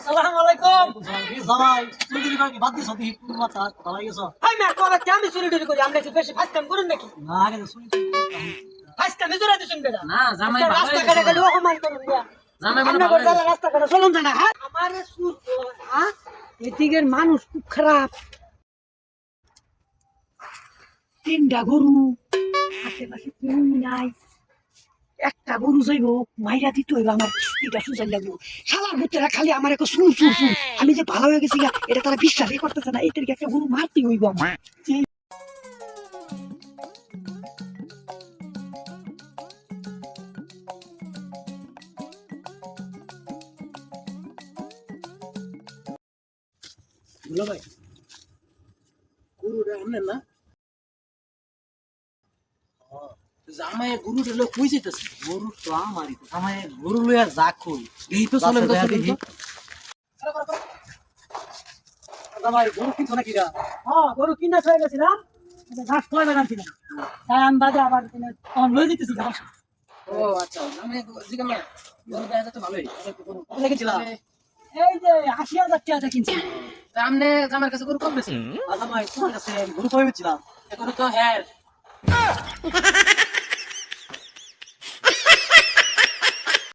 আসসালামু আলাইকুম। জামাই চুরি করে বাদ দিছ দি মাথা ভালাই গেছ হাই মা কবে কেমন চুরি টুরি করি আমরা কি বেশি ফাস্ট টাইম করেন নাকি? না আগে তো শুনি ফাস্ট টাইম জোরে দিছেন বেটা। না জামাই ভালো রাস্তা কাটে গেলে অপমান করুন না। জামাই মানে আমরা ভালো বড় রাস্তা কাটে চলুন জানা হ্যাঁ আমারে সুর হ্যাঁ এদিকের মানুষ খুব খারাপ। তিনটা গরু আশেপাশে কেউ নাই, একটা গরু যাইব মাইরা দিতে হইব, আমার কিস্তিটা সুজাই লাগবো। শালার ভূতেরা খালি আমার একটা শুন শুন শুন, আমি যে ভালো হয়ে গেছি গা, এটা তারা বিশ্বাসই করতেছে না। এদেরকে একটা গরু মারতে হইব আমার। দুলা ভাই গরুটা আমনে না জামাই গরুটা লয়ে কই যাইতাছে? গরু তো আমারই তো জামাই গরু লইয়া যা কই এই তো চলেন তো দেখি জামাই গরু কিনছ নাকি রা হ্যাঁ গরু কিনা হয়ে গেছিলাম, ঘাস খোয়া বেড়াচ্ছিলাম, তাই আমি বাজে আবার তখন লয়ে দিতেছি ঘাস। ও আচ্ছা জামাই জিগাম না গরু দেখা তো ভালোই দেখেছিলাম এই যে ৮০,০০০ টাকা কিনছি। তা আমনে জামার কাছে গরু কম বেশি জামাই তোমার কাছে গরু কই বেছিলাম এখন তো হ্যাঁ